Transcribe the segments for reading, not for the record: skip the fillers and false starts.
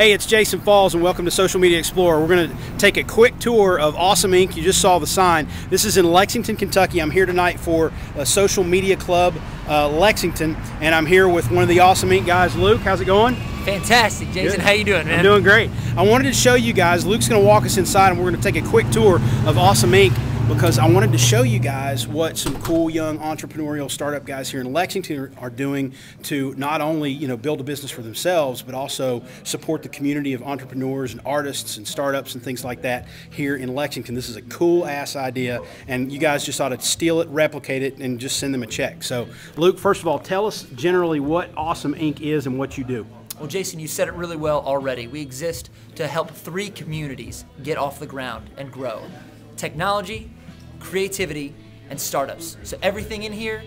Hey, it's Jason Falls and welcome to Social Media Explorer. We're going to take a quick tour of Awesome Inc. You just saw the sign. This is in Lexington, Kentucky. I'm here tonight for a Social Media Club Lexington, and I'm here with one of the Awesome Inc. guys. Luke, how's it going? Fantastic, Jason. Good. How you doing, man? I'm doing great. I wanted to show you guys, Luke's going to walk us inside and we're going to take a quick tour of Awesome Inc. because I wanted to show you guys what some cool young entrepreneurial startup guys here in Lexington are doing to not only build a business for themselves, but also support the community of entrepreneurs and artists and startups and things like that here in Lexington. This is a cool ass idea, and you guys just ought to steal it, replicate it, and just send them a check. So, Luke, first of all, tell us generally what Awesome Inc. is and what you do. Well, Jason, you said it really well already. We exist to help 3 communities get off the ground and grow: technology, creativity, and startups. So everything in here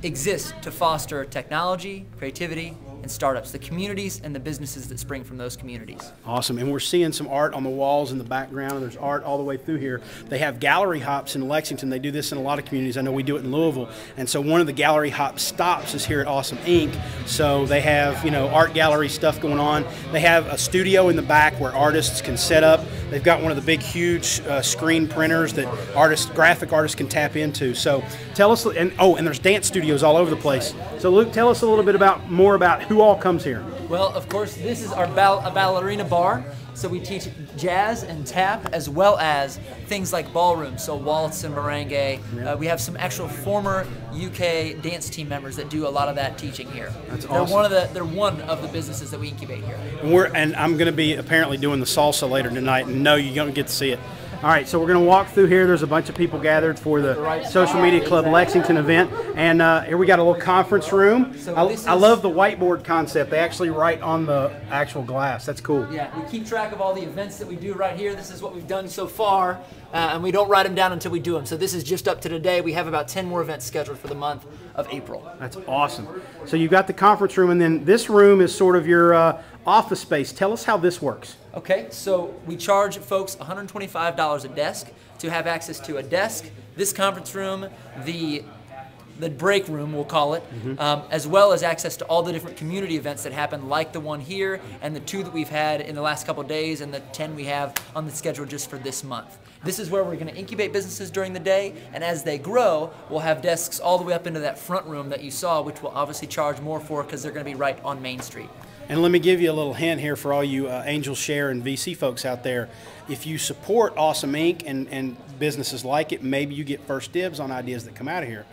exists to foster technology, creativity, and startups, the communities and the businesses that spring from those communities. Awesome, and we're seeing some art on the walls in the background, and there's art all the way through here. They have gallery hops in Lexington. They do this in a lot of communities. I know we do it in Louisville, and so one of the gallery hop stops is here at Awesome Inc. So they have art gallery stuff going on. They have a studio in the back where artists can set up. They've got one of the big, huge screen printers that graphic artists can tap into. So tell us, and there's dance studios all over the place. So Luke, tell us a little bit more about who all comes here. Well, of course, this is our ballerina bar. So we teach jazz and tap, as well as things like ballroom, so waltz and merengue. Yeah. We have some actual former UK dance team members that do a lot of that teaching here. That's awesome. They're one of the businesses that we incubate here. And I'm going to be apparently doing the salsa later tonight, and no, you don't get to see it. All right, so we're going to walk through here. There's a bunch of people gathered for the Social Media Club Lexington event. And here we got a little conference room. I love the whiteboard concept. They actually write on the actual glass. That's cool. Yeah, we keep track of all the events that we do right here. This is what we've done so far, and we don't write them down until we do them. So this is just up to today. We have about 10 more events scheduled for the month of April. That's awesome. So you've got the conference room, and then this room is sort of your office space. Tell us how this works. Okay, so we charge folks $125 a desk to have access to a desk, this conference room, the break room, we'll call it, as well as access to all the different community events that happen, like the one here and the 2 that we've had in the last couple of days and the 10 we have on the schedule just for this month. This is where we're going to incubate businesses during the day, and as they grow, we'll have desks all the way up into that front room that you saw, which we'll obviously charge more for because they're going to be right on Main Street. And let me give you a little hint here for all you angel share and VC folks out there. If you support Awesome Inc. and businesses like it, maybe you get first dibs on ideas that come out of here.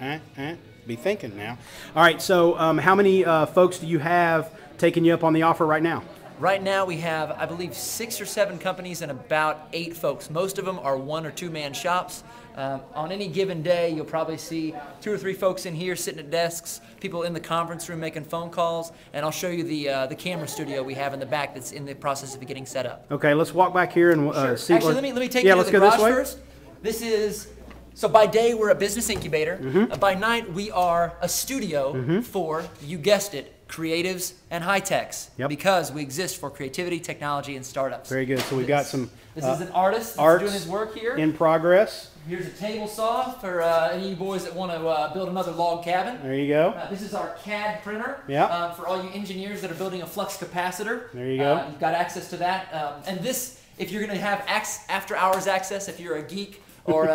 Be thinking now. All right, so how many folks do you have taking you up on the offer right now? Right now we have, I believe, 6 or 7 companies and about 8 folks. Most of them are 1- or 2-man shops. On any given day, you'll probably see 2 or 3 folks in here sitting at desks, people in the conference room making phone calls, and I'll show you the camera studio we have in the back that's in the process of getting set up. Okay, let's walk back here and sure. see. Actually, let me take you to the garage first. This is, so by day we're a business incubator. By night we are a studio for, you guessed it, creatives and high techs, because we exist for creativity, technology, and startups. Very good. So we've got some. This is an artist that's doing his work here. In progress. Here's a table saw for any of you boys that want to build another log cabin. There you go. This is our CAD printer. For all you engineers that are building a flux capacitor. There you go. You've got access to that. And this, if you're going to have after-hours access, if you're a geek or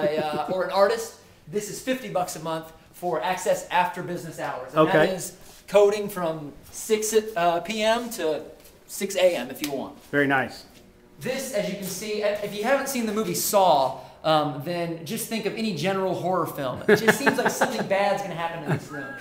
or an artist, this is $50 a month for access after business hours. And that is coding from 6 p.m. to 6 a.m. if you want. Very nice. This, as you can see, if you haven't seen the movie Saw, then just think of any general horror film. It just seems like something bad's going to happen in this room.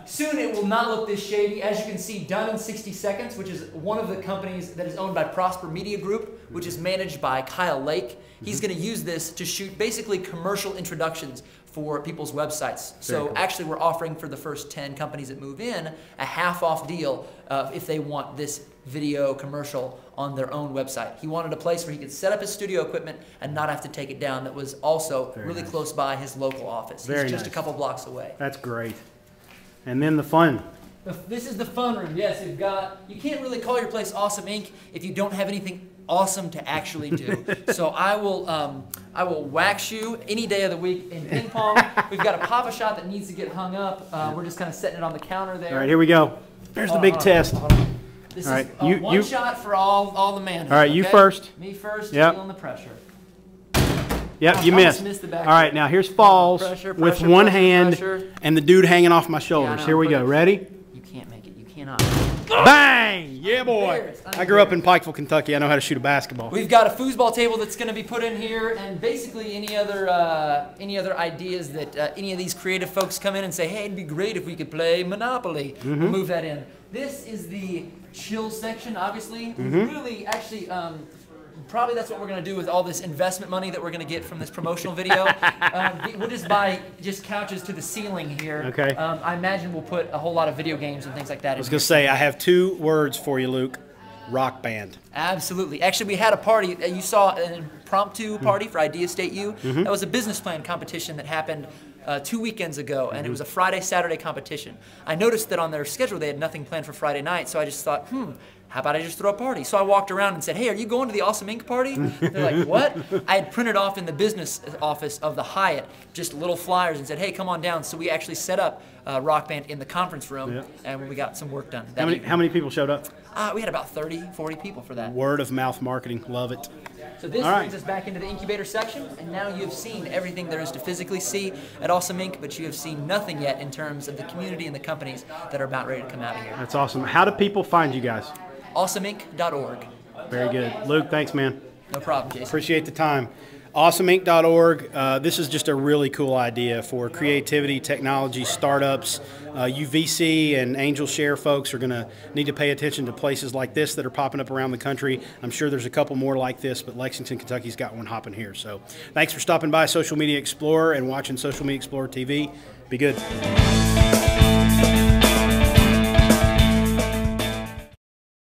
Soon it will not look this shady. As you can see, done in 60 seconds, which is one of the companies that is owned by Prosper Media Group, which is managed by Kyle Lake. He's going to use this to shoot basically commercial introductions for people's websites. So actually we're offering for the first 10 companies that move in a half-off deal if they want this video commercial on their own website. He wanted a place where he could set up his studio equipment and not have to take it down. That was also really close by his local office. He's just a couple blocks away. That's great. And then the fun. This is the fun room. Yes, you've got, you can't really call your place Awesome Inc. if you don't have anything awesome to actually do. So I will wax you any day of the week in ping pong. We've got a papa shot that needs to get hung up. We're just kind of setting it on the counter there. All right, here we go. There's the big test. This All right, is one shot for all the man. All right, you first. Me first. Yep. Feeling the pressure. Yep, you missed. The back all right, now here's falls with one hand and the dude hanging off my shoulders. Here we go. Ready? You can't make it. You cannot. Bang! Yeah, boy. I grew up in Pikeville, Kentucky. I know how to shoot a basketball. We've got a foosball table that's going to be put in here, and basically any other ideas that any of these creative folks come in and say, hey, it'd be great if we could play Monopoly. We'll move that in. This is the chill section, obviously. Really, actually, probably that's what we're going to do with all this investment money that we're going to get from this promotional video. We'll just buy couches to the ceiling here. Okay. I imagine we'll put a whole lot of video games and things like that. I was going to say, I have 2 words for you, Luke. Rock band. Absolutely. Actually, we had a party. You saw an impromptu party for Idea State U. That was a business plan competition that happened 2 weekends ago, and it was a Friday-Saturday competition. I noticed that on their schedule they had nothing planned for Friday night, so I just thought, how about I just throw a party? So I walked around and said, hey, are you going to the Awesome Inc. party? They're like, what? I had printed off in the business office of the Hyatt just little flyers and said, hey, come on down. So we actually set up Rock Band in the conference room, and we got some work done. How many people showed up? We had about 30, 40 people for that. Word of mouth marketing. Love it. So this brings us back into the incubator section, and now you've seen everything there is to physically see at Awesome Inc., but you have seen nothing yet in terms of the community and the companies that are about ready to come out of here. That's awesome. How do people find you guys? AwesomeInc.org. Very good. Luke, thanks, man. No problem, Jason. Appreciate the time. AwesomeInc.org. This is just a really cool idea for creativity, technology, startups. You VC and angel share folks are going to need to pay attention to places like this that are popping up around the country. I'm sure there's a couple more like this, but Lexington, Kentucky's got one hopping here. So thanks for stopping by Social Media Explorer and watching Social Media Explorer TV. Be good.